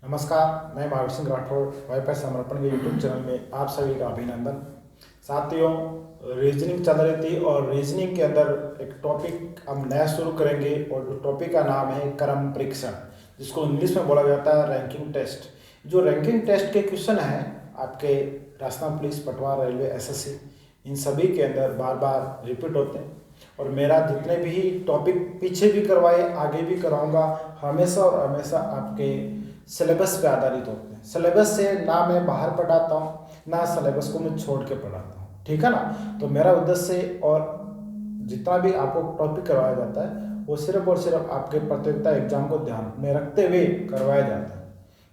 नमस्कार, मैं महावीर सिंह राठौड़ वाईफाई समर्पण के यूट्यूब चैनल में आप सभी का अभिनंदन। साथियों, रीजनिंग चल रही थी और रीजनिंग के अंदर एक टॉपिक हम नया शुरू करेंगे और टॉपिक का नाम है क्रम परीक्षण, जिसको इंग्लिश में बोला जाता है रैंकिंग टेस्ट। जो रैंकिंग टेस्ट के क्वेश्चन हैं आपके राजस्थान पुलिस, पटवा, रेलवे, एसएससी, इन सभी के अंदर बार बार रिपीट होते हैं और मेरा जितने भी टॉपिक पीछे भी करवाए आगे भी कराऊंगा, हमेशा और हमेशा आपके सिलेबस पे आधारित होते हैं। सिलेबस से ना मैं बाहर पढ़ाता हूँ, ना सिलेबस को मैं छोड़ के पढ़ाता हूँ, ठीक है ना। तो मेरा उद्देश्य और जितना भी आपको टॉपिक करवाया जाता है वो सिर्फ और सिर्फ आपके प्रतियोगिता एग्जाम को ध्यान में रखते हुए करवाया जाता है।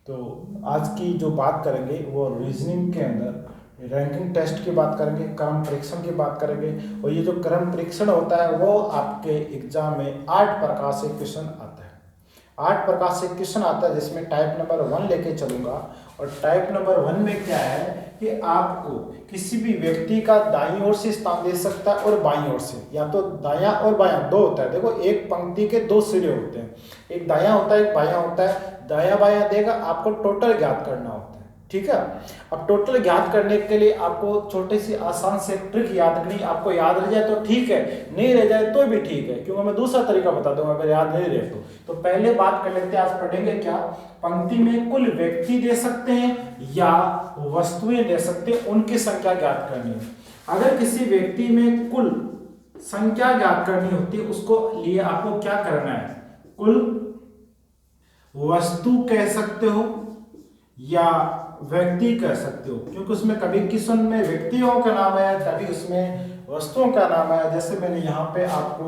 तो आज की जो बात करेंगे वो रीजनिंग के अंदर रैंकिंग टेस्ट की बात करेंगे, क्रम परीक्षण की बात करेंगे। और ये जो क्रम परीक्षण होता है वो आपके एग्जाम में 8 प्रकार से क्वेश्चन आता है। 8 प्रकार से क्वेश्चन आता है, जिसमें टाइप नंबर 1 लेके चलूंगा। और टाइप नंबर 1 में क्या है कि आपको किसी भी व्यक्ति का दाईं ओर से स्थान दे सकता है और बाईं ओर से, या तो दायां और बायां दो होता है। देखो, एक पंक्ति के 2 सिरे होते हैं, एक दायां होता है एक बायां होता है। दायां बायां देगा, आपको टोटल ज्ञात करना होता है, ठीक है। अब टोटल ज्ञात करने के लिए आपको छोटी सी आसान से ट्रिक याद करनी। आपको याद रह जाए तो ठीक है, नहीं रह जाए तो भी ठीक है, क्योंकि मैं दूसरा तरीका बता दूंगा अगर याद नहीं रहे तो पहले बात कर लेते हैं। आज पढ़ेंगे क्या, पंक्ति में कुल व्यक्ति दे सकते हैं या वस्तुएं दे सकते हैं, उनकी संख्या ज्ञात करनी है। अगर किसी व्यक्ति में कुल संख्या ज्ञात करनी होती है, उसको लिए आपको क्या करना है, कुल वस्तु कह सकते हो या व्यक्ति कह सकते हो, क्योंकि उसमें कभी क्वेश्चन में व्यक्तियों का नाम है, कभी उसमें वस्तुओं का नाम है। जैसे मैंने यहाँ पे आपको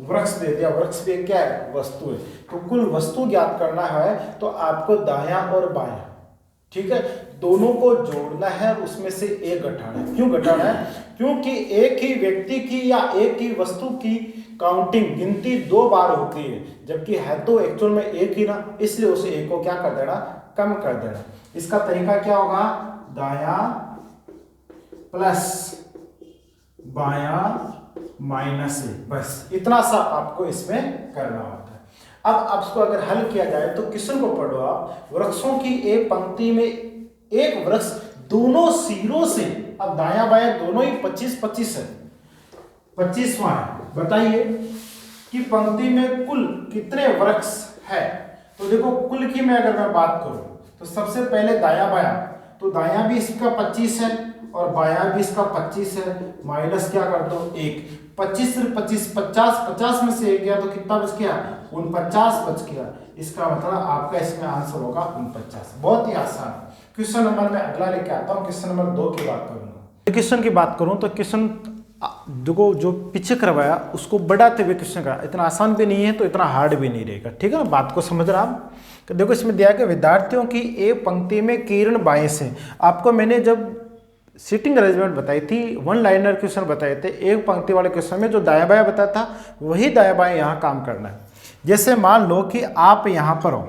वृक्ष दे दिया, वृक्ष भी क्या है, वस्तु है। तो कुल वस्तु ज्ञात करना है तो आपको दायां और बायां, ठीक है, दोनों को जोड़ना है, उसमें से एक घटाना है। क्यों घटाना है? क्योंकि एक ही व्यक्ति की या एक ही वस्तु की काउंटिंग गिनती 2 बार होती है, जबकि है तो एक्चुअल में एक ही ना, इसलिए उसे एक को क्या कर देना, कम कर देना। इसका तरीका क्या होगा, दायां प्लस बायां माइनस 1, बस इतना सा आपको इसमें करना होता है। अब इसको अगर हल किया जाए तो क्वेश्चन को पढ़ो आप, वृक्षों की एक पंक्ति में एक वृक्ष दोनों सिरों से, अब दायां बायां दोनों ही 25-25 है, 25वां है। बताइए कि पंक्ति में कुल कितने वृक्ष है। तो देखो, कुल की मैं अगर मैं बात करूं तो सबसे पहले दायां बायां, तो दायां भी इसका 25 है और बायां भी इसका 25 है, माइनस क्या कर दो 1, 25 से 25, 50 में से 1 गया तो कितना बच गया, 49 बच गया। इसका मतलब आपका इसमें आंसर होगा 49। बहुत ही आसान। क्वेश्चन नंबर में अगला लेके आता हूँ, क्वेश्चन नंबर 2 की बात करूंगा। क्वेश्चन की बात करूं तो क्वेश्चन देखो, जो पीछे करवाया उसको बढ़ाते हुए क्वेश्चन का, इतना आसान भी नहीं है तो इतना हार्ड भी नहीं रहेगा, ठीक है ना। बात को समझ रहा आप। तो देखो, इसमें दिया कि विद्यार्थियों की एक पंक्ति में किरण बाएं से, आपको मैंने जब सीटिंग अरेंजमेंट बताई थी, 1 लाइनर क्वेश्चन बताए थे, एक पंक्ति वाले क्वेश्चन में जो दायां बायां बताया था वही दायां बायां यहाँ काम करना है। जैसे मान लो कि आप यहाँ पर हो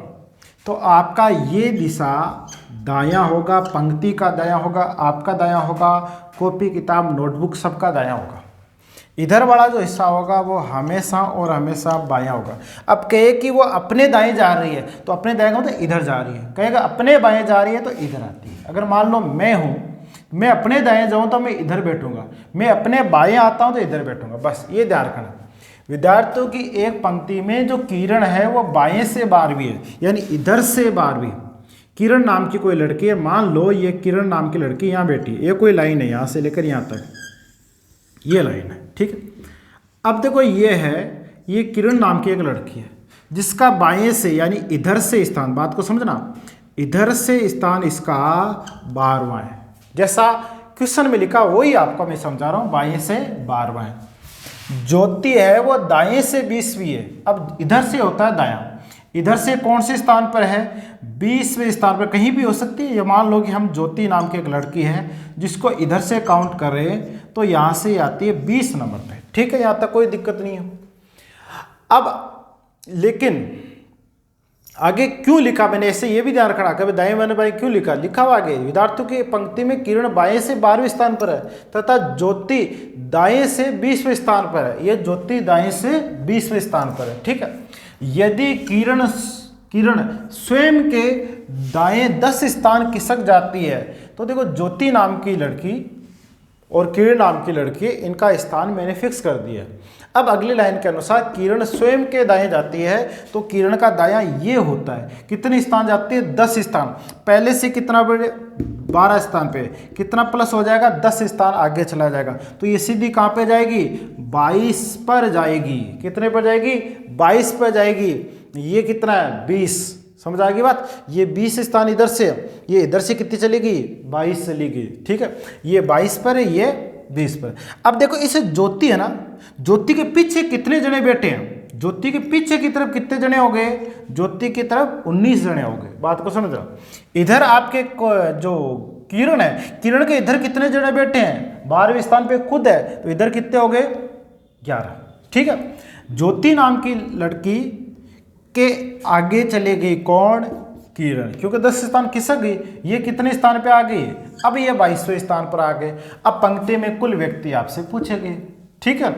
तो आपका ये दिशा दायां होगा, पंक्ति का दायां होगा, आपका दायां होगा, कॉपी किताब नोटबुक सबका दायां होगा। इधर वाला जो हिस्सा होगा वो हमेशा और हमेशा बायां होगा। अब कहे कि वो अपने दाएं जा रही है तो अपने दाएं का मतलब इधर जा रही है, कहेगा अपने बाएं जा रही है तो इधर आती है। अगर मान लो मैं हूँ, मैं अपने दाएं जाऊँ तो मैं इधर बैठूंगा, मैं अपने बाएं आता हूँ तो इधर बैठूंगा, बस ये ध्यान रखना। विद्यार्थियों की एक पंक्ति में जो किरण है वो बाएं से 12वीं है, यानी इधर से 12वीं। किरण नाम की कोई लड़की है, मान लो ये किरण नाम की लड़की यहाँ बैठी है, ये कोई लाइन है यहाँ से लेकर यहाँ तक, ये लाइन है, ठीक है। अब देखो, ये है, ये किरण नाम की एक लड़की है जिसका बाएं से यानी इधर से स्थान, बात को समझना, इधर से स्थान इसका 12वां है। जैसा क्वेश्चन में लिखा वही आपको मैं समझा रहा हूं, बाएं से 12वां है। ज्योति है वो दाएं से 20वीं है। अब इधर से होता है दायां, इधर से कौन से स्थान पर है, 20वें स्थान पर, कहीं भी हो सकती है। ये मान लो कि हम ज्योति नाम की एक लड़की है जिसको इधर से काउंट करें तो यहाँ से आती है 20 नंबर पे, ठीक है, यहाँ तक कोई दिक्कत नहीं हो। अब लेकिन आगे क्यों लिखा मैंने, ऐसे ये भी ध्यान रखना कभी दाएं बाएं बाएं क्यों लिखा, लिखा हुआ आगे, विद्यार्थियों की पंक्ति में किरण बाएं से 12वें स्थान पर है तथा ज्योति दाएं से 20वें स्थान पर है। ये ज्योति दाएं से 20वें स्थान पर है, ठीक है। यदि किरण स्वयं के दाएं 10 स्थान खिसक जाती है। तो देखो ज्योति नाम की लड़की और किरण नाम की लड़की, इनका स्थान मैंने फिक्स कर दिया है। अब अगली लाइन के अनुसार किरण स्वयं के दाएं जाती है, तो किरण का दायां ये होता है। कितने स्थान जाती है? 10 स्थान। पहले से कितना बढ़े? 12 स्थान पे कितना प्लस हो जाएगा? 10 स्थान आगे चला जाएगा। तो ये सीधी कहाँ पे जाएगी? 22 पर जाएगी। कितने पर जाएगी? 22 पर जाएगी। ये कितना है? 20। समझ आ गई बात? ये 20 स्थान इधर से, ये इधर से कितनी चलेगी? 22 चलेगी। ठीक है, ये 22 पर है, ये 20 पर। अब देखो इसे ज्योति है ना, ज्योति के पीछे कितने जने बैठे हैं? ज्योति के पीछे की तरफ कितने जने हो गए? ज्योति की तरफ 19 जने हो गए। बात को समझ रहा? इधर आपके जो किरण है, किरण के इधर कितने जने बैठे हैं? 12वें स्थान पे खुद है, तो इधर कितने हो गए? 11। ठीक है, ज्योति नाम की लड़की के आगे चले गई कौन? किरण, क्योंकि 10 स्थान खिसक गई। ये कितने स्थान पे आ गई? अब ये 22वें स्थान पर आ गए। अब पंक्ति में कुल व्यक्ति आपसे पूछेंगे। ठीक है,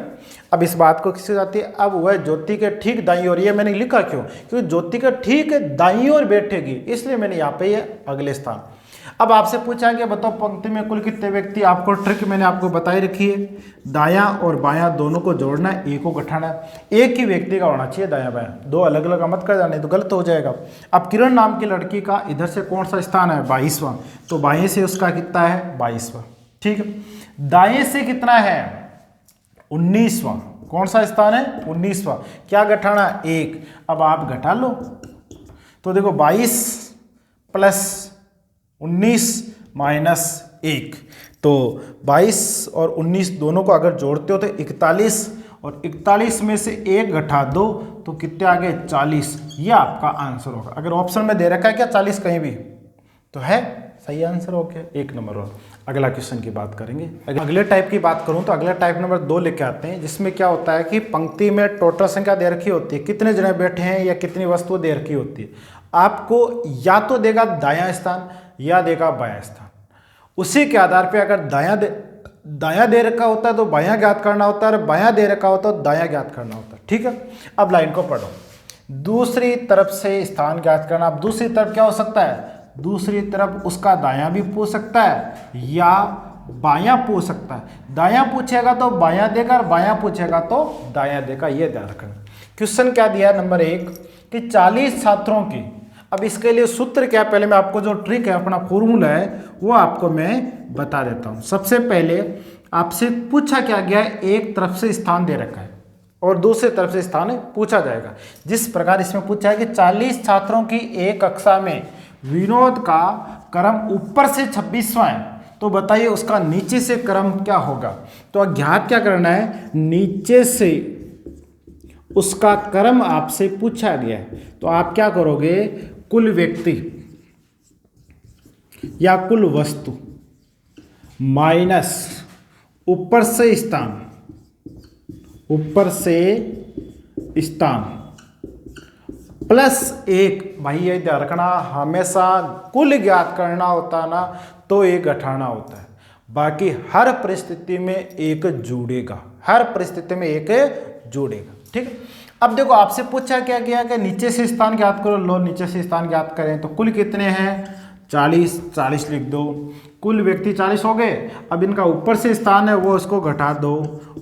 अब इस बात को किससे जाती है? अब वह ज्योति के ठीक दाईं ओर, ये मैंने लिखा क्यों? क्योंकि ज्योति के ठीक दाईं ओर बैठेगी, इसलिए मैंने यहाँ पे ये अगले स्थान। अब आपसे पूछा गया बताओ पंक्ति में कुल कितने व्यक्ति? आपको ट्रिक मैंने आपको बताई रखी है, दायां और बायां दोनों को जोड़ना है, एक को घटाना है। एक ही व्यक्ति का होना चाहिए दायां बायां, दो अलग अलग मत कर जाने तो गलत हो जाएगा। अब किरण नाम की लड़की का इधर से कौन सा स्थान है? 22वां, तो बाएं से उसका कितना है? 22वां। ठीक है, दाएं से कितना है? 19वां। कौन सा स्थान है? 19वां। क्या घटाना? 1। अब आप घटा लो, तो देखो 22 प्लस 19 माइनस 1, तो 22 और 19 दोनों को अगर जोड़ते हो तो 41, और 41 में से 1 घटा दो तो कितने आ गए? 40। ये आपका आंसर होगा। अगर ऑप्शन में दे रखा है क्या 40 कहीं भी, तो है सही आंसर हो गया, 1 नंबर। और अगला क्वेश्चन की बात करेंगे। अगले टाइप की बात करूं तो अगला टाइप नंबर 2 लेके आते हैं, जिसमें क्या होता है कि पंक्ति में टोटल संख्या दे रखी होती है, कितने जने बैठे हैं या कितनी वस्तु दे रखी होती है। आपको या तो देगा दायां स्थान या देगा बायां स्थान। उसी के आधार पे अगर दायां दे रखा होता है तो बायां ज्ञात करना होता है, और बायां दे रखा होता है तो दायां ज्ञात करना होता है। ठीक है, अब लाइन को पढ़ो। दूसरी तरफ से स्थान ज्ञात करना। अब दूसरी तरफ क्या हो सकता है? दूसरी तरफ उसका दायां भी पूछ सकता है या बायां पूछ सकता है। दायां पूछेगा तो बायां देगा, और बायां पूछेगा तो दायां देगा। ये ध्यान रखना। क्वेश्चन क्या दिया है? नंबर 1 कि 40 छात्रों की। अब इसके लिए सूत्र क्या है? पहले मैं आपको जो ट्रिक है, अपना फॉर्मूला है, वो आपको मैं बता देता हूं। सबसे पहले आपसे पूछा क्या गया है? एक तरफ से स्थान दे रखा है और दूसरी तरफ से स्थान पूछा जाएगा। जिस प्रकार इसमें पूछा है कि 40 छात्रों की एक कक्षा में विनोद का क्रम ऊपर से 26वां है, तो बताइए उसका नीचे से क्रम क्या होगा? तो ज्ञात क्या करना है? नीचे से उसका क्रम आपसे पूछा गया है, तो आप क्या करोगे? कुल व्यक्ति या कुल वस्तु माइनस ऊपर से स्थान, ऊपर से स्थान प्लस 1। भाई ये ध्यान रखना, हमेशा कुल ज्ञात करना होता है ना तो एक घटाना होता है, बाकी हर परिस्थिति में एक जुड़ेगा, हर परिस्थिति में एक जुड़ेगा। ठीक है, अब देखो आपसे पूछा क्या गया कि नीचे से स्थान ज्ञात करो। लो नीचे से स्थान ज्ञात करें तो कुल कितने हैं? 40। 40 लिख दो। कुल व्यक्ति 40 हो गए। अब इनका ऊपर से स्थान है वो उसको घटा दो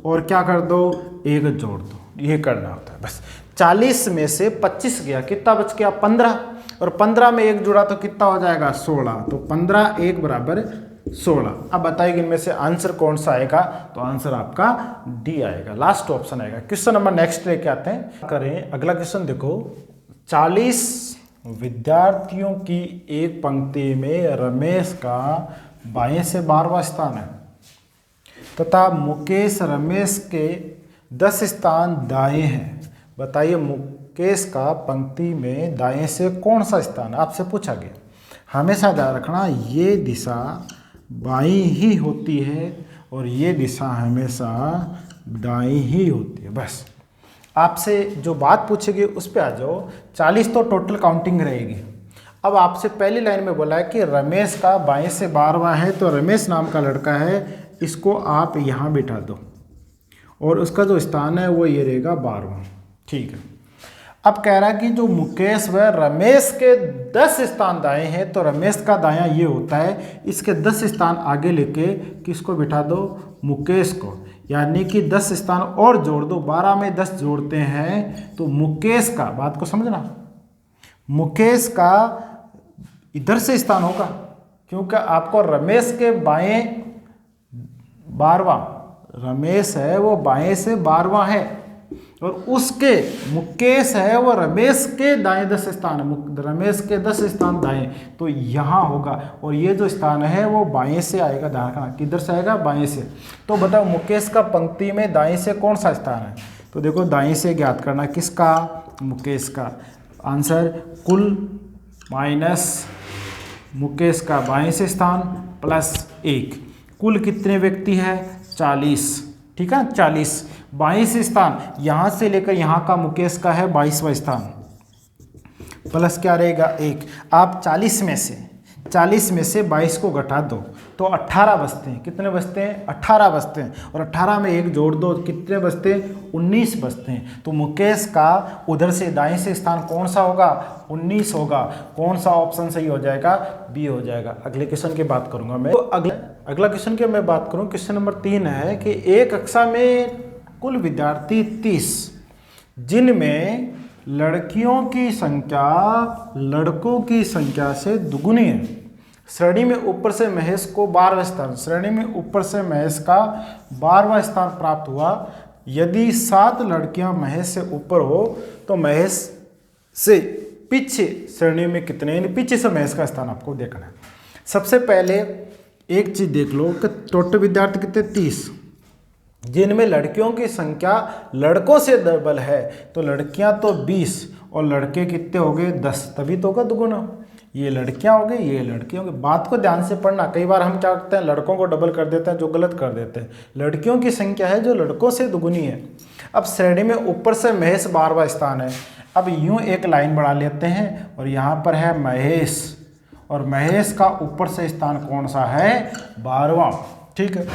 और क्या कर दो? एक जोड़ दो। ये करना होता है बस। 40 में से 25 गया, कितना बच गया? 15, और 15 में एक जुड़ा तो कितना हो जाएगा? 16। तो 15 1 बराबर 16। अब बताइए इनमें से आंसर कौन सा आएगा? तो आंसर आपका डी आएगा, लास्ट ऑप्शन आएगा। क्वेश्चन नंबर नेक्स्ट लेके आते हैं, करें अगला क्वेश्चन। देखो 40 विद्यार्थियों की एक पंक्ति में रमेश का बाएं से 12वां स्थान है तथा मुकेश रमेश के 10 स्थान दाएं हैं। बताइए मुकेश का पंक्ति में दाएं से कौन सा स्थान है? आपसे पूछा गया। हमेशा ध्यान रखना ये दिशा बाईं ही होती है और ये दिशा हमेशा दाईं ही होती है। बस आपसे जो बात पूछेगी उस पर आ जाओ। 40 तो टोटल काउंटिंग रहेगी। अब आपसे पहली लाइन में बोला है कि रमेश का बाएं से 12वां है, तो रमेश नाम का लड़का है, इसको आप यहाँ बिठा दो और उसका जो स्थान है वो ये रहेगा 12वां। ठीक है, अब कह रहा है कि जो मुकेश व रमेश के 10 स्थान दाएं हैं, तो रमेश का दायां ये होता है, इसके 10 स्थान आगे लेके किसको बिठा दो, मुकेश को, यानी कि 10 स्थान और जोड़ दो, 12 में 10 जोड़ते हैं तो मुकेश का, बात को समझना, मुकेश का इधर से स्थान होगा, क्योंकि आपको रमेश के बाएं 12वां, रमेश है वो बाएं से 12वां है, और उसके मुकेश है वो रमेश के दाएं 10 स्थान है, रमेश के 10 स्थान दाएं, तो यहाँ होगा, और ये जो स्थान है वो बाएं से आएगा, ध्यान रखना, किधर से आएगा, बाएं से। तो बताओ मुकेश का पंक्ति में दाएं से कौन सा स्थान है, तो देखो दाएं से ज्ञात करना, किसका, मुकेश का। आंसर कुल माइनस मुकेश का बाएं से स्थान प्लस 1, कुल कितने व्यक्ति है, 40, ठीक है, 40, बाएं से स्थान यहाँ से लेकर यहाँ का मुकेश का है 22वां स्थान, प्लस क्या रहेगा 1। आप 40 में से 22 को घटा दो तो 18 बचते हैं, कितने बचते हैं, 18 बचते हैं, और 18 में 1 जोड़ दो, कितने बचते हैं, 19 बचते हैं। तो मुकेश का उधर से दाएं से स्थान कौन सा होगा, 19 होगा। कौन सा ऑप्शन सही हो जाएगा, बी हो जाएगा। अगले क्वेश्चन की बात करूंगा मैं, तो अगला क्वेश्चन की मैं बात करूं, क्वेश्चन नंबर 3 है कि एक कक्षा में कुल विद्यार्थी 30, जिनमें लड़कियों की संख्या लड़कों की संख्या से दुगुनी है। श्रेणी में ऊपर से महेश को 12वां स्थान, श्रेणी में ऊपर से महेश का 12वां स्थान प्राप्त हुआ। यदि 7 लड़कियां महेश से ऊपर हो तो महेश से पीछे श्रेणी में कितने, यानी पीछे से महेश का स्थान आपको देखना है। सबसे पहले एक चीज देख लो कि टोटल विद्यार्थी कितने, 30, जिनमें लड़कियों की संख्या लड़कों से डबल है, तो लड़कियां तो 20 और लड़के कितने हो गए, 10, तभी तो होगा दुगुना। ये लड़कियां हो गई, ये लड़के होंगे। बात को ध्यान से पढ़ना, कई बार हम क्या करते हैं, लड़कों को डबल कर देते हैं, जो गलत कर देते हैं। लड़कियों की संख्या है जो लड़कों से दुगुनी है। अब श्रेणी में ऊपर से महेश 12वां स्थान है। अब यूं एक लाइन बढ़ा लेते हैं और यहाँ पर है महेश, और महेश का ऊपर से स्थान कौन सा है, 12वां, ठीक है।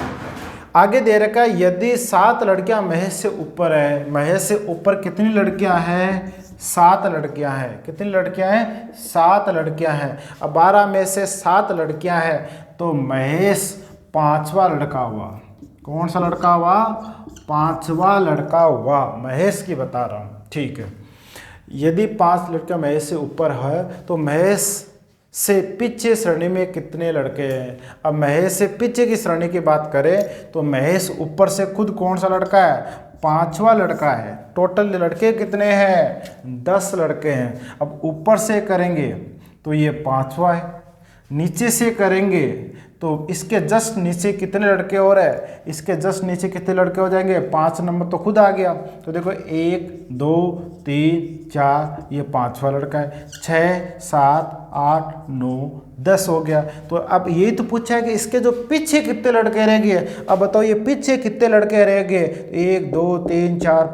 आगे दे रखा है यदि 7 लड़कियां महेश से ऊपर है, महेश से ऊपर कितनी लड़कियां हैं, 7 लड़कियां हैं। कितनी लड़कियां हैं, 7 लड़कियां हैं। अब 12 में से 7 लड़कियां हैं तो महेश 5वां लड़का हुआ। कौन सा लड़का हुआ, 5वां लड़का हुआ, महेश की बता रहा हूँ, ठीक है। यदि 5 लड़कियां महेश से ऊपर है तो महेश से पीछे श्रेणी में कितने लड़के हैं। अब महेश से पीछे की श्रेणी की बात करें तो महेश ऊपर से खुद कौन सा लड़का है, 5वां लड़का है। टोटल लड़के कितने हैं, 10 लड़के हैं। अब ऊपर से करेंगे तो ये 5वां है, नीचे से करेंगे तो इसके जस्ट नीचे कितने लड़के और है, इसके जस्ट नीचे कितने लड़के हो जाएंगे, 5 नंबर तो खुद आ गया। तो देखो 1 2 3 4, ये 5वां लड़का है, 6 7 8 9 10 हो गया। तो अब यही तो पूछा है कि इसके जो पीछे कितने लड़के रह गए। अब बताओ ये पीछे कितने लड़के रह गए, 1 2 3 4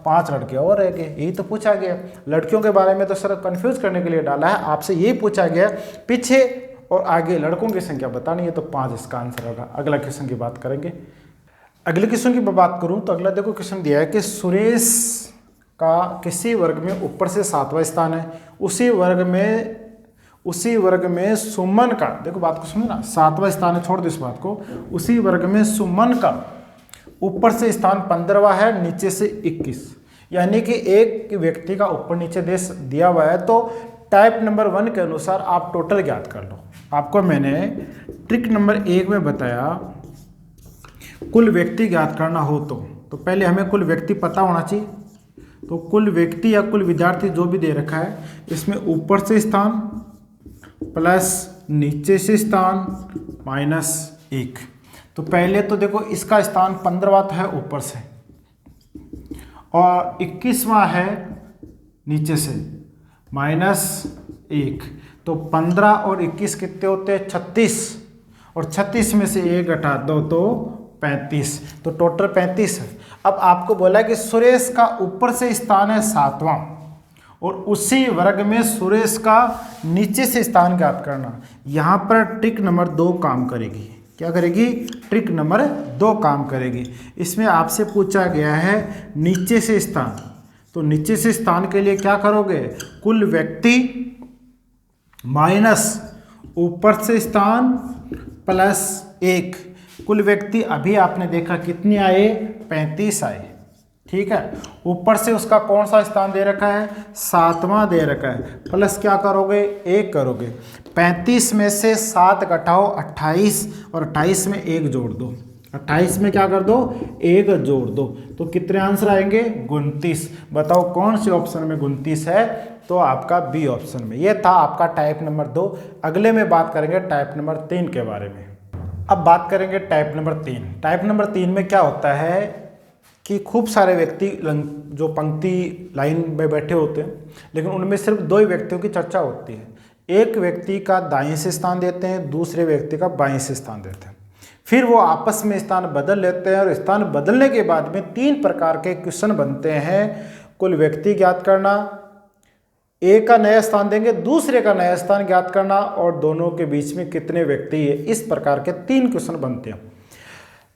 5 लड़के और रह गए, यही तो पूछा गया। लड़कियों के बारे में तो सर कंफ्यूज करने के लिए डाला है, आपसे यही पूछा गया पीछे और आगे लड़कों की संख्या बतानी है, तो 5 इसका आंसर होगा। अगला क्वेश्चन की बात करेंगे। अगले क्वेश्चन की बात करूं तो अगला देखो क्वेश्चन दिया है कि सुरेश का किसी वर्ग में ऊपर से 7वां स्थान है, उसी वर्ग में सुमन का, देखो बात को समझना, 7वां स्थान है, छोड़ दो इस बात को, उसी वर्ग में सुमन का ऊपर से स्थान 15वां है, नीचे से 21, यानी कि एक व्यक्ति का ऊपर नीचे दिया हुआ है। तो टाइप नंबर 1 के अनुसार आप टोटल ज्ञात कर लो। आपको मैंने ट्रिक नंबर 1 में बताया कुल व्यक्ति ज्ञात करना हो तो पहले हमें कुल व्यक्ति पता होना चाहिए। तो कुल व्यक्ति या कुल विद्यार्थी जो भी दे रखा है, इसमें ऊपर से स्थान प्लस नीचे से स्थान माइनस 1। तो पहले तो देखो इसका स्थान 15वां है ऊपर से और 21वां है नीचे से माइनस 1। तो 15 और 21 कितने होते हैं, 36, और 36 में से 1 घटा दो तो 35, तो टोटल 35 है। अब आपको बोला कि सुरेश का ऊपर से स्थान है 7वां और उसी वर्ग में सुरेश का नीचे से स्थान ज्ञात करना। यहाँ पर ट्रिक नंबर 2 काम करेगी। क्या करेगी, ट्रिक नंबर 2 काम करेगी। इसमें आपसे पूछा गया है नीचे से स्थान, तो नीचे से स्थान के लिए क्या करोगे, कुल व्यक्ति माइनस ऊपर से स्थान प्लस 1। कुल व्यक्ति अभी आपने देखा कितनी आए, 35 आए, ठीक है। ऊपर से उसका कौन सा स्थान दे रखा है, 7वां दे रखा है, प्लस क्या करोगे, 1 करोगे। 35 में से 7 घटाओ 28 और 28 में 1 जोड़ दो, 28 में क्या कर दो, 1 जोड़ दो, तो कितने आंसर आएंगे, 29। बताओ कौन से ऑप्शन में 29 है, तो आपका बी ऑप्शन में। ये था आपका टाइप नंबर 2। अगले में बात करेंगे टाइप नंबर 3 के बारे में। अब बात करेंगे टाइप नंबर 3। टाइप नंबर 3 में क्या होता है कि खूब सारे व्यक्ति जो पंक्ति लाइन में बैठे होते हैं, लेकिन उनमें सिर्फ 2 ही व्यक्तियों की चर्चा होती है। एक व्यक्ति का दाएं से स्थान देते हैं, दूसरे व्यक्ति का बाएं से स्थान देते हैं, फिर वो आपस में स्थान बदल लेते हैं, और स्थान बदलने के बाद में 3 प्रकार के क्वेश्चन बनते हैं। कुल व्यक्ति ज्ञात करना, एक का नया स्थान देंगे, दूसरे का नया स्थान ज्ञात करना, और दोनों के बीच में कितने व्यक्ति है, इस प्रकार के 3 क्वेश्चन बनते हैं।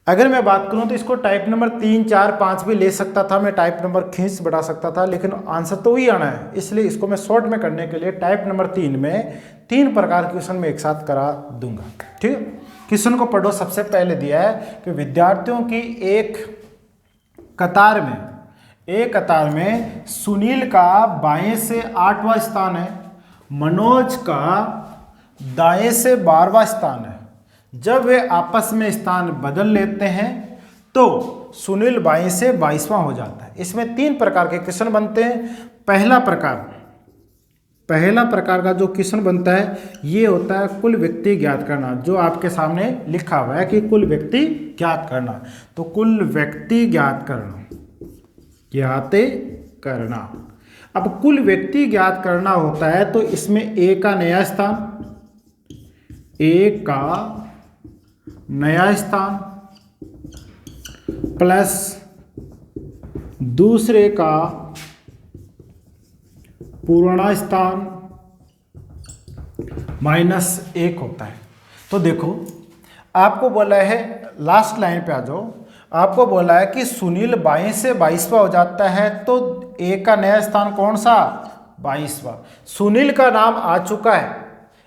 अगर मैं बात करूं तो इसको टाइप नंबर 3, 4, 5 भी ले सकता था, मैं टाइप नंबर खींच बढ़ा सकता था, लेकिन आंसर तो वही आना है, इसलिए इसको मैं शॉर्ट में करने के लिए टाइप नंबर 3 में 3 प्रकार के क्वेश्चन में एक साथ करा दूंगा, ठीक है। क्वेश्चन को पढ़ो। सबसे पहले दिया है कि विद्यार्थियों की एक कतार में सुनील का बाएं से 8वां स्थान है, मनोज का दाएं से 12वां स्थान है। जब वे आपस में स्थान बदल लेते हैं तो सुनील बाएं से 22वां हो जाता है। इसमें 3 प्रकार के क्वेश्चन बनते हैं। पहला प्रकार का जो क्वेश्चन बनता है ये होता है कुल व्यक्ति ज्ञात करना, जो आपके सामने लिखा हुआ है कि कुल व्यक्ति ज्ञात करना। तो कुल व्यक्ति ज्ञात करना। अब कुल व्यक्ति ज्ञात करना होता है तो इसमें ए का नया स्थान प्लस दूसरे का पूर्ण स्थान -1 होता है। तो देखो आपको बोला है, लास्ट लाइन पे आ जाओ, आपको बोला है कि सुनील बाएं से 22वां हो जाता है, तो ए का नया स्थान कौन सा, 22वां। सुनील का नाम आ चुका है,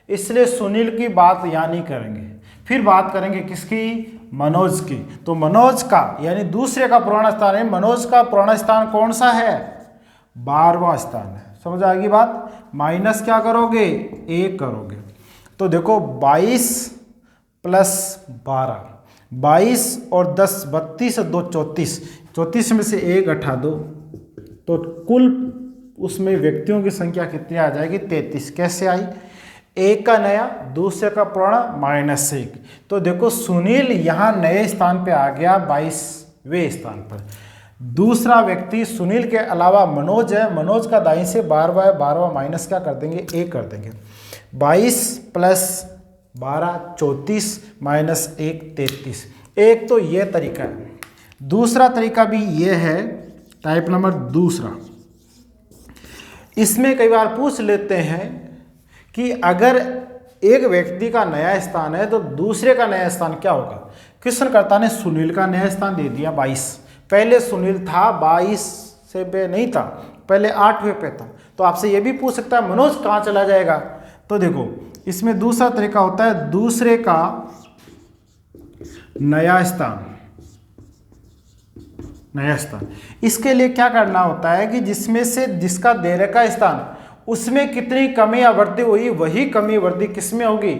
इसलिए सुनील की बात यहाँ नहीं करेंगे, फिर बात करेंगे किसकी, मनोज की। तो मनोज का यानी दूसरे का पुराना स्थान है, मनोज का पुराना स्थान कौन सा है, 12वां स्थान है। समझ आएगी बात। माइनस क्या करोगे, 1 करोगे। तो देखो 22 प्लस 12, 22 और 10 32 और 2 34, 34 में से 1 हटा दो तो कुल उसमें व्यक्तियों की संख्या कितनी आ जाएगी, 33। कैसे आई, एक का नया दूसरे का पुराना -1। तो देखो सुनील यहाँ नए स्थान पे आ गया, 22वें स्थान पर। दूसरा व्यक्ति सुनील के अलावा मनोज है, मनोज का दाईं से 12वां है, 12वां माइनस क्या कर देंगे, 1 कर देंगे। 22 प्लस 12 34 माइनस 1 33। एक तो ये तरीका है। दूसरा तरीका भी ये है, टाइप नंबर दूसरा। इसमें कई बार पूछ लेते हैं कि अगर एक व्यक्ति का नया स्थान है तो दूसरे का नया स्थान क्या होगा। क्वेश्चनकर्ता ने सुनील का नया स्थान दे दिया 22, पहले सुनील था 22 से पे नहीं था, पहले 8वें पे था। तो आपसे ये भी पूछ सकता है मनोज कहाँ चला जाएगा। तो देखो इसमें दूसरा तरीका होता है, दूसरे का नया स्थान। इसके लिए क्या करना होता है कि जिसमें से जिसका दे रखा स्थान उसमें कितनी कमी या वृद्धि हुई, वही कमी वृद्धि किसमें होगी,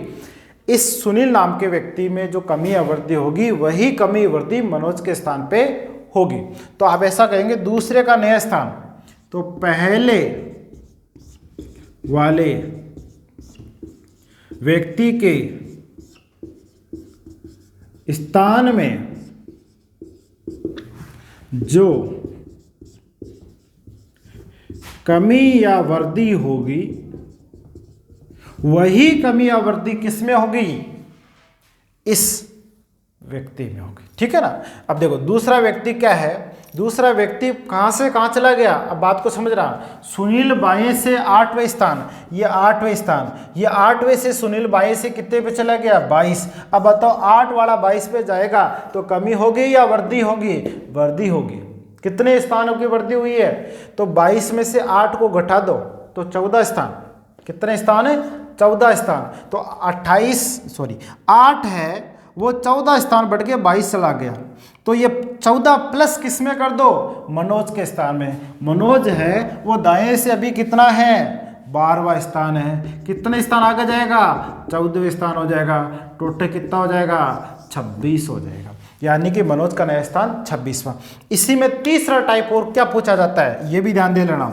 इस सुनील नाम के व्यक्ति में जो कमी या वृद्धि होगी वही कमी वृद्धि मनोज के स्थान पे होगी। तो आप ऐसा कहेंगे दूसरे का नया स्थान, तो पहले वाले व्यक्ति के स्थान में जो कमी या वृद्धि होगी वही कमी या वृद्धि किसमें होगी, इस व्यक्ति में होगी। ठीक है ना। अब देखो दूसरा व्यक्ति क्या है, दूसरा व्यक्ति कहां से कहां चला गया, अब बात को समझ रहा। सुनील बाएं से 8वें स्थान, ये 8वें स्थान, ये 8वें से सुनील बाएं से कितने पे चला गया, 22। अब बताओ 8 वाला 22 पे जाएगा तो कमी होगी या वृद्धि होगी, वृद्धि होगी। कितने स्थानों की वृद्धि हुई है? तो 22 में से 8 को घटा दो तो 14 स्थान। कितने स्थान है? 14 स्थान। तो 8 है वो 14 स्थान बढ़ के 22 चला गया। तो ये 14 प्लस किस में कर दो? मनोज के स्थान में। मनोज है वो दाएं से अभी कितना है? 12वां स्थान है। कितने स्थान आगे जाएगा? 14वें स्थान हो जाएगा। टोटल कितना हो जाएगा? 26 हो जाएगा। यानी कि मनोज का नया स्थान 26वां। इसी में तीसरा टाइप और क्या पूछा जाता है, ये भी ध्यान दे लेना।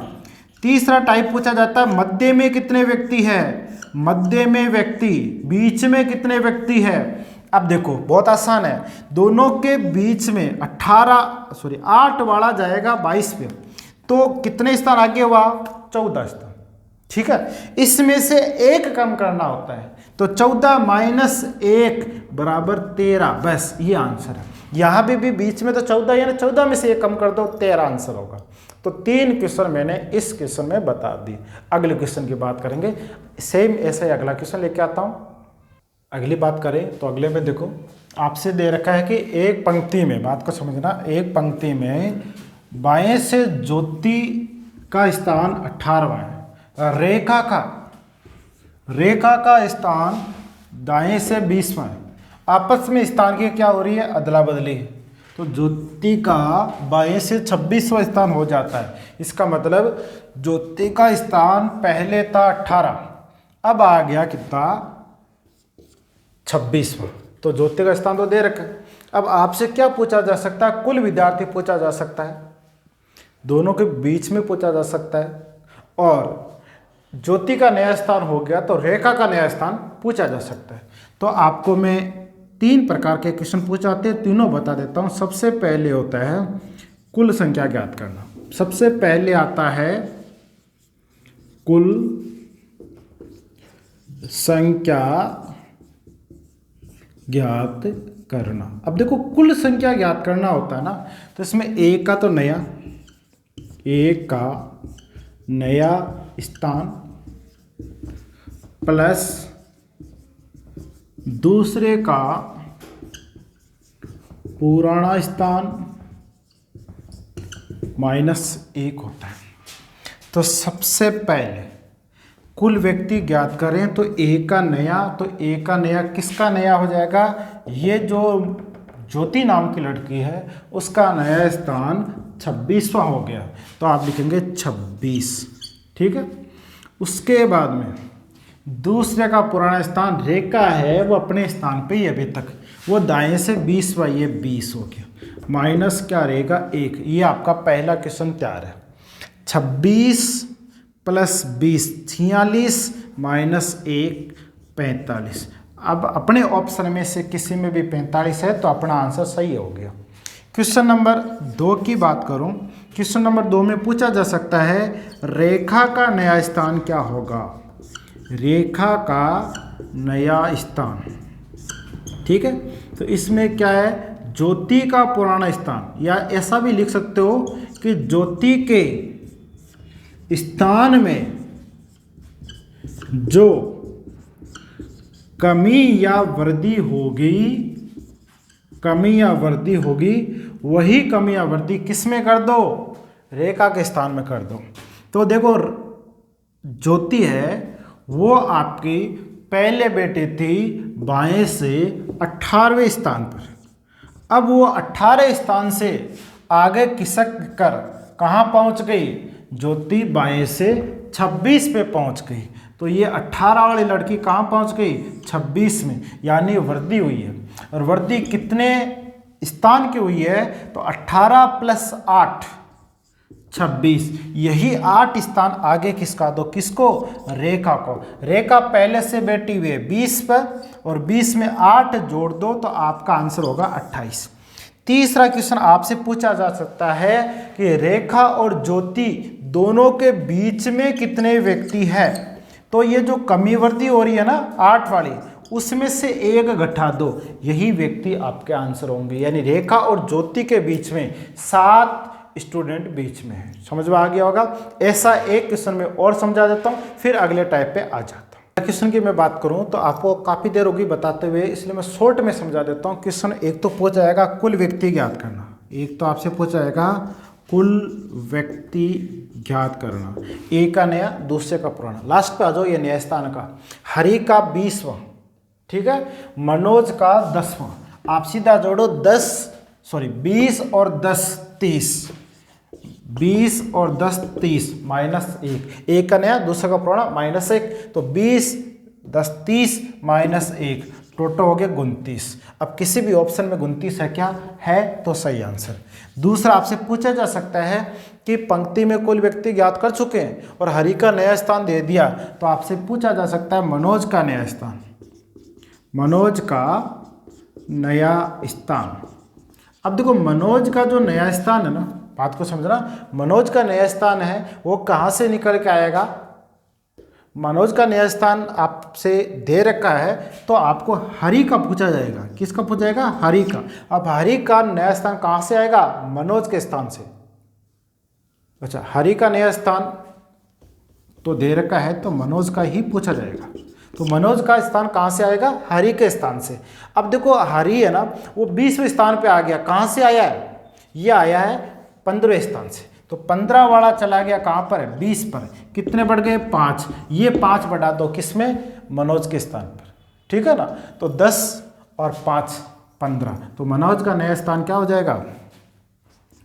तीसरा टाइप पूछा जाता है मध्य में कितने व्यक्ति है? मध्य में व्यक्ति, बीच में कितने व्यक्ति है? अब देखो बहुत आसान है, दोनों के बीच में 8 वाला जाएगा 22 पे, तो कितने स्थान आगे हुआ? 14 स्थान। ठीक है, इसमें से एक कम करना होता है, तो 14 माइनस 1 बराबर 13। बस ये आंसर है। यहाँ भी बीच में तो 14 यानी 14 में से एक कम कर दो, 13 आंसर होगा। तो 3 क्वेश्चन मैंने इस क्वेश्चन में बता दी। अगले क्वेश्चन की बात करेंगे, सेम ऐसा ही अगला क्वेश्चन लेके आता हूँ। अगली बात करें तो अगले में देखो आपसे दे रखा है कि एक पंक्ति में, बात को समझना, एक पंक्ति में बाएं से ज्योति का स्थान 18वां है, रेखा का स्थान दाएं से 20वां है। आपस में स्थान की क्या हो रही है? अदला बदली। तो ज्योति का बाएं से 26वां स्थान हो जाता है। इसका मतलब ज्योति का स्थान पहले था 18, अब आ गया कितना? 26वां। तो ज्योति का स्थान तो दे रखा है। अब आपसे क्या पूछा जा सकता है? कुल विद्यार्थी पूछा जा सकता है, दोनों के बीच में पूछा जा सकता है, और ज्योति का नया स्थान हो गया तो रेखा का नया स्थान पूछा जा सकता है। तो आपको मैं 3 प्रकार के क्वेश्चन पूछाते हैं, तीनों बता देता हूँ। सबसे पहले होता है कुल संख्या ज्ञात करना। सबसे पहले आता है कुल संख्या ज्ञात करना। अब देखो कुल संख्या ज्ञात करना होता है ना, तो इसमें एक का तो नया, एक का नया स्थान प्लस दूसरे का पुराना स्थान -1 होता है। तो सबसे पहले कुल व्यक्ति ज्ञात करें तो एक का नया, तो एक का नया किसका नया हो जाएगा? ये जो ज्योति नाम की लड़की है उसका नया स्थान 26वां हो गया, तो आप लिखेंगे 26। ठीक है, उसके बाद में दूसरे का पुराना स्थान रेखा है वो अपने स्थान पे ही अभी तक, वो दाएं से 20वां, ये 20 हो गया, माइनस क्या रहेगा? 1। ये आपका पहला क्वेश्चन तैयार है। 26 प्लस 20 46 माइनस 1 45। अब अपने ऑप्शन में से किसी में भी 45 है तो अपना आंसर सही हो गया। क्वेश्चन नंबर 2 की बात करूं, क्वेश्चन नंबर 2 में पूछा जा सकता है रेखा का नया स्थान क्या होगा? रेखा का नया स्थान। ठीक है, तो इसमें क्या है? ज्योति का पुराना स्थान, या ऐसा भी लिख सकते हो कि ज्योति के स्थान में जो कमी या वृद्धि होगी, वही कमी या वृद्धि किस में कर दो? रेखा के स्थान में कर दो। तो देखो ज्योति है वो आपकी पहले बेटी थी बाएं से 18वें स्थान पर, अब वो 18 स्थान से आगे खिसक कर कहाँ पहुँच गई? ज्योति बाएं से 26 पे पहुँच गई, तो ये 18 वाली लड़की कहाँ पहुँच गई? 26 में, यानी वृद्धि हुई है। और वृद्धि कितने स्थान की हुई है? तो 18 प्लस 8 26, यही 8 स्थान आगे किसका दो? किसको? रेखा को। रेखा पहले से बैठी हुई है 20 पर, और 20 में 8 जोड़ दो तो आपका आंसर होगा 28। तीसरा क्वेश्चन आपसे पूछा जा सकता है कि रेखा और ज्योति दोनों के बीच में कितने व्यक्ति है? तो ये जो कमी वृद्धि हो रही है ना 8 वाली, उसमें से एक घटा दो, यही व्यक्ति आपके आंसर होंगे। यानी रेखा और ज्योति के बीच में 7 स्टूडेंट बीच में है। समझ में आ गया होगा। ऐसा एक क्वेश्चन में और समझा देता हूँ, फिर अगले टाइप पे आ जाता हूँ। क्वेश्चन की मैं बात करूँ तो आपको काफ़ी देर होगी बताते हुए, इसलिए मैं शॉर्ट में समझा देता हूँ। क्वेश्चन एक तो पूछा जाएगा कुल व्यक्ति ज्ञात करना, एक तो आपसे पूछा जाएगा कुल व्यक्ति ज्ञात करना। ए का नया, दूसरे का पुराना। लास्ट पे आ जाओ, ये न्याय स्थान का। हरि का 20वां, ठीक है, मनोज का 10वां। आप सीधा जोड़ो 20 और 10 30, 20 और 10 30 -1। एक का नया, दूसरा का पुराना, -1, तो 20 10 30 -1, टोटल हो गया 29। अब किसी भी ऑप्शन में 29 है क्या? है, तो सही आंसर। दूसरा आपसे पूछा जा सकता है कि पंक्ति में कुल व्यक्ति ज्ञात कर चुके हैं और हरि का नया स्थान दे दिया, तो आपसे पूछा जा सकता है मनोज का नया स्थान। मनोज का नया स्थान। अब देखो मनोज का जो नया स्थान है ना, बात को समझना, मनोज का नया स्थान है वो कहाँ से निकल के आएगा? मनोज का नया स्थान आपसे दे रखा है तो आपको हरि का पूछा जाएगा। किसका पूछा जाएगा? हरि का। अब हरि का नया स्थान कहाँ से आएगा? मनोज के स्थान से। अच्छा, हरि का नया स्थान तो दे रखा है तो मनोज का ही पूछा जाएगा। तो मनोज का स्थान कहाँ से आएगा? हरि के स्थान से। अब देखो हरि है ना, वो 20वें स्थान पे आ गया। कहाँ से आया है? ये आया है 15वें स्थान से। तो 15 वाला चला गया कहाँ पर है? 20 पर। कितने बढ़ गए? 5। ये 5 बढ़ा दो किसमें? मनोज के स्थान पर, ठीक है ना। तो 10 और 5 15, तो मनोज का नया स्थान क्या हो जाएगा?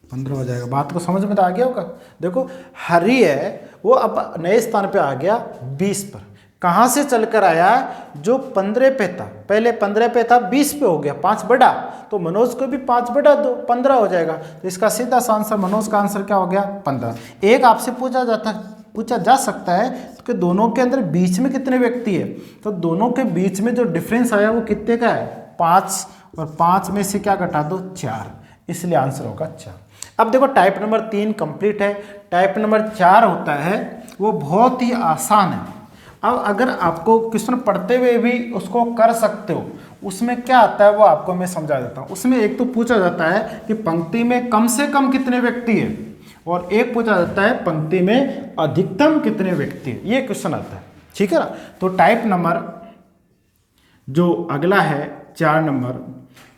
15 हो जाएगा। बात को समझ में तो आ गया होगा। देखो हरि है वो अब नए स्थान पे आ गया 20 पर। कहाँ से चलकर आया? जो 15 पे था, पहले 15 पे था, 20 पे हो गया, 5 बढ़ा, तो मनोज को भी 5 बढ़ा दो, 15 हो जाएगा। तो इसका सीधा सा आंसर, मनोज का आंसर क्या हो गया? 15। एक आपसे पूछा जा सकता है कि दोनों के अंदर बीच में कितने व्यक्ति है, तो दोनों के बीच में जो डिफरेंस आया वो कितने का है? 5, और 5 में से क्या घटा दो? 4, इसलिए आंसर होगा 4। अब देखो टाइप नंबर 3 कंप्लीट है। टाइप नंबर 4 होता है वो बहुत ही आसान है। अब अगर आपको क्वेश्चन पढ़ते हुए भी उसको कर सकते हो, उसमें क्या आता है वो आपको मैं समझा देता हूँ। उसमें एक तो पूछा जाता है कि पंक्ति में कम से कम कितने व्यक्ति हैं, और एक पूछा जाता है पंक्ति में अधिकतम कितने व्यक्ति हैं। ये क्वेश्चन आता है, ठीक है ना। तो टाइप नंबर जो अगला है 4 नंबर,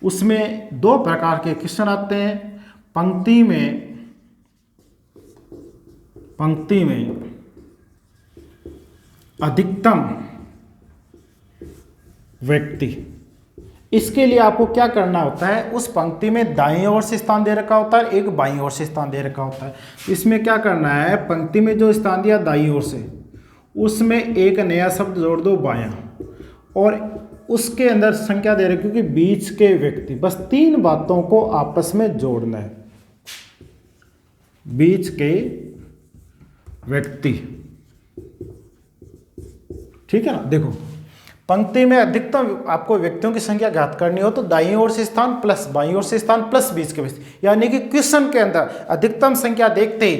उसमें 2 प्रकार के क्वेश्चन आते हैं। पंक्ति में अधिकतम व्यक्ति। इसके लिए आपको क्या करना होता है? उस पंक्ति में दाईं ओर से स्थान दे रखा होता है, एक बाईं ओर से स्थान दे रखा होता है। इसमें क्या करना है? पंक्ति में जो स्थान दिया दाईं ओर से, उसमें एक नया शब्द जोड़ दो बायां, और उसके अंदर संख्या दे रखी क्योंकि बीच के व्यक्ति। बस 3 बातों को आपस में जोड़ना है। बीच के व्यक्ति, ठीक है ना। देखो पंक्ति में अधिकतम आपको व्यक्तियों की संख्या ज्ञात करनी हो तो दाईं ओर से स्थान प्लस बाईं ओर से स्थान प्लस बीच के व्यक्ति, यानी कि क्वेश्चन के अंदर अधिकतम संख्या देखते ही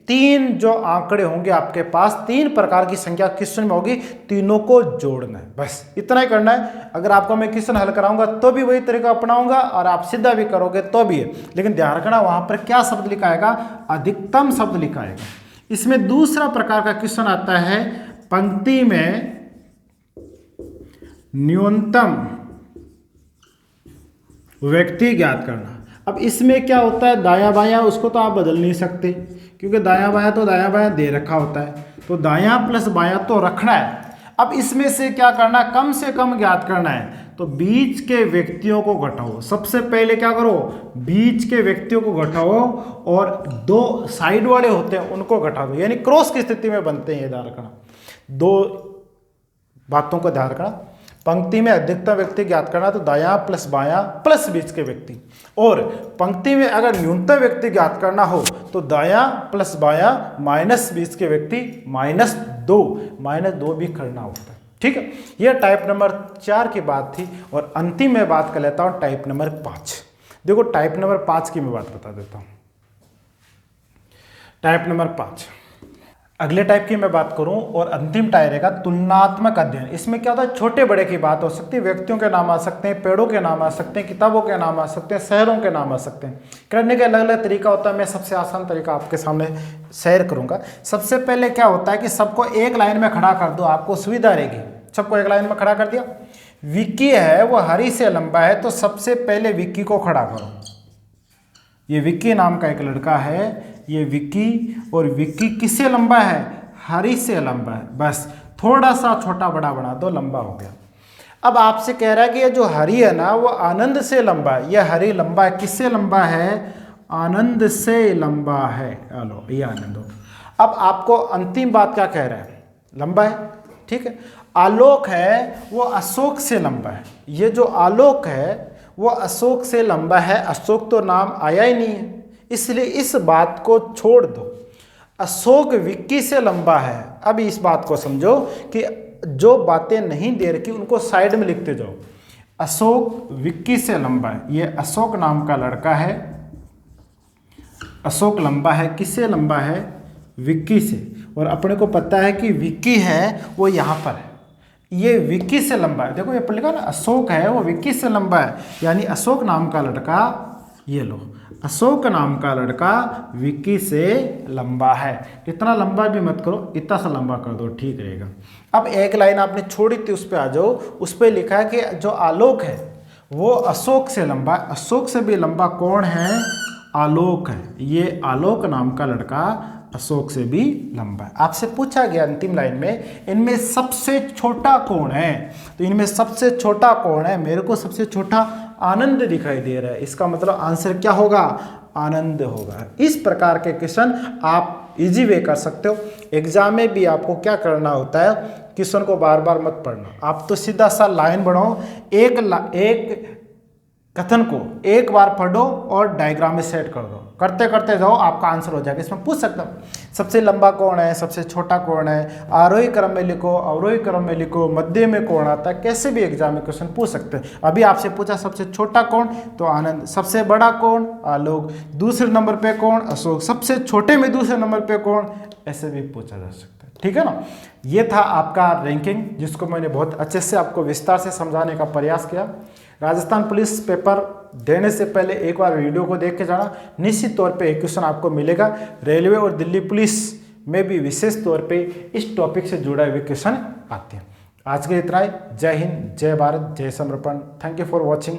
3 जो आंकड़े होंगे आपके पास, 3 प्रकार की संख्या क्वेश्चन में होगी, तीनों को जोड़ना है। बस इतना ही करना है। अगर आपको मैं क्वेश्चन हल कराऊंगा तो भी वही तरीका अपनाऊंगा, और आप सीधा भी करोगे तो भी है। लेकिन ध्यान रखना वहां पर क्या शब्द लिखा आएगा? अधिकतम शब्द लिखा आएगा। इसमें दूसरा प्रकार का क्वेश्चन आता है पंक्ति में न्यूनतम व्यक्ति ज्ञात करना। अब इसमें क्या होता है? दायां बायां उसको तो आप बदल नहीं सकते, क्योंकि दायां बायां तो दायां बायां दे रखा होता है, तो दायां प्लस बायां तो रखना है। अब इसमें से क्या करना? कम से कम ज्ञात करना है। तो बीच के व्यक्तियों को घटाओ। सबसे पहले क्या करो? बीच के व्यक्तियों को घटाओ, और 2 साइड वाले होते हैं उनको घटा दो, यानी क्रॉस की स्थिति में बनते हैं। ये ध्यान रखना, 2 बातों को ध्यान रखना। पंक्ति में अधिकतम व्यक्ति ज्ञात करना तो दायां प्लस बायां प्लस बीच के व्यक्ति, और पंक्ति में अगर न्यूनतम व्यक्ति ज्ञात करना हो तो दायां प्लस बायां माइनस बीच के व्यक्ति -2 भी करना होता है, ठीक है। यह टाइप नंबर 4 की बात थी। और अंतिम में बात कर लेता हूं टाइप नंबर 5। देखो टाइप नंबर 5 की मैं बात बता देता हूं। टाइप नंबर 5, अगले टाइप की मैं बात करूं, और अंतिम टाइप रहेगा तुलनात्मक अध्ययन। इसमें क्या होता है? छोटे बड़े की बात हो सकती है, व्यक्तियों के नाम आ सकते हैं, पेड़ों के नाम आ सकते हैं, किताबों के नाम आ सकते हैं, शहरों के नाम आ सकते हैं। करने का अलग अलग तरीका होता है। मैं सबसे आसान तरीका आपके सामने शेयर करूंगा। सबसे पहले क्या होता है कि सबको एक लाइन में खड़ा कर दो, आपको सुविधा रहेगी। सबको एक लाइन में खड़ा कर दिया। विक्की है वो हरि से लंबा है, तो सबसे पहले विक्की को खड़ा करो। ये विक्की नाम का एक लड़का है, ये विक्की, और विक्की किससे लंबा है? हरी से लंबा है। बस थोड़ा सा छोटा बड़ा बना दो, लंबा हो गया। अब आपसे कह रहा है कि ये जो हरी है ना वो आनंद से लंबा है। ये हरी लंबा है, किससे लंबा है? आनंद से लंबा है। चलो ये आनंद हो। अब आपको अंतिम बात क्या कह रहा है? लंबा है, ठीक है। आलोक है वो अशोक से लंबा है। ये जो आलोक है वो अशोक से लंबा है। अशोक तो नाम आया ही नहीं है, इसलिए इस बात को छोड़ दो। अशोक विक्की से लंबा है। अब इस बात को समझो कि जो बातें नहीं दे रखी उनको साइड में लिखते जाओ। अशोक विक्की से लंबा है। ये अशोक नाम का लड़का है, अशोक लंबा है, किससे लंबा है? विक्की से। और अपने को पता है कि विक्की है वो यहाँ पर है, ये विक्की से लंबा है। देखो ये पर लिखा ना अशोक है वो विक्की से लंबा है, यानी अशोक नाम का लड़का, ये लो, अशोक नाम का लड़का विक्की से लंबा है। इतना लंबा भी मत करो, इतना सा लंबा कर दो, ठीक रहेगा। अब एक लाइन आपने छोड़ी थी, उस पर आ जाओ। उस पर लिखा है कि जो आलोक है वो अशोक से लंबा है। अशोक से भी लंबा कौन है? आलोक है। ये आलोक नाम का लड़का अशोक से भी लंबा है। आपसे पूछा गया अंतिम लाइन में इनमें सबसे छोटा कौन है? तो इनमें सबसे छोटा कौन है? मेरे को सबसे छोटा आनंद दिखाई दे रहा है। इसका मतलब आंसर क्या होगा? आनंद होगा। इस प्रकार के क्वेश्चन आप इजी वे कर सकते हो। एग्जाम में भी आपको क्या करना होता है, क्वेश्चन को बार बार मत पढ़ना, आप तो सीधा सा लाइन बढ़ाओ, एक कथन को एक बार पढ़ो और डायग्राम में सेट कर दो, करते करते जाओ, आपका आंसर हो जाएगा। इसमें पूछ सकता हूँ सबसे लंबा कौन है, सबसे छोटा कौन है, आरोही क्रम में लिखो, अवरोही क्रम में लिखो, मध्य में कौन आता है, कैसे भी एग्जाम में क्वेश्चन पूछ सकते हैं। अभी आपसे पूछा सबसे छोटा कौन, तो आनंद, सबसे बड़ा कौन, आलोक, दूसरे नंबर पे कौन, अशोक, सबसे छोटे में दूसरे नंबर पे कौन, ऐसे भी पूछा जा सकता है। ठीक है ना। ये था आपका रैंकिंग, जिसको मैंने बहुत अच्छे से आपको विस्तार से समझाने का प्रयास किया। राजस्थान पुलिस पेपर देने से पहले एक बार वीडियो को देख के जाना, निश्चित तौर पे एक क्वेश्चन आपको मिलेगा। रेलवे और दिल्ली पुलिस में भी विशेष तौर पे इस टॉपिक से जुड़े हुए क्वेश्चन आते हैं। आज के इतना ही। जय हिंद, जय भारत, जय समर्पण। Thank you for watching.